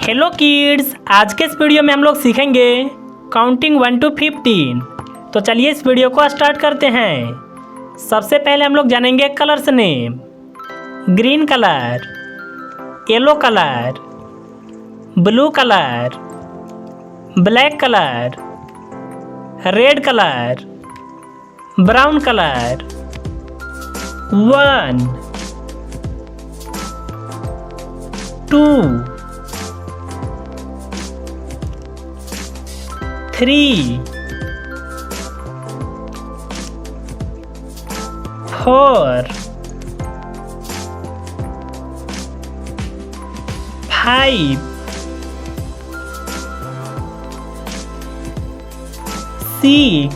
Hello kids, आज के इस वीडियो में हम लोग सीखेंगे काउंटिंग 1 to 15। तो चलिए इस वीडियो को स्टार्ट करते हैं। सबसे पहले हम लोग जानेंगे colours name. Green colour, yellow colour, blue colour, black colour, red colour, brown colour. 1 2 3 4 5 6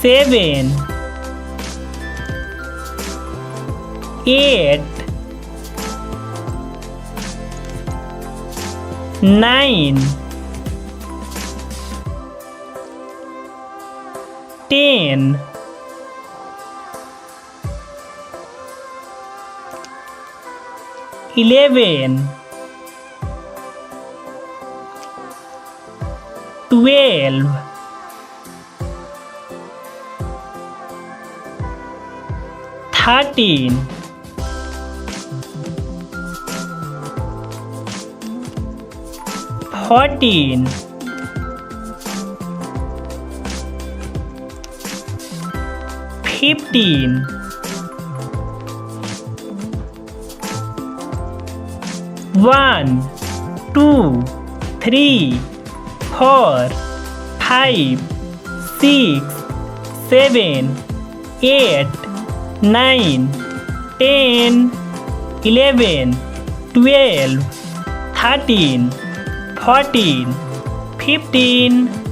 7 8 9 10 11 12 13 14 15 1 2 3 4 5 6 7 8 9 10 11 12 13 14 15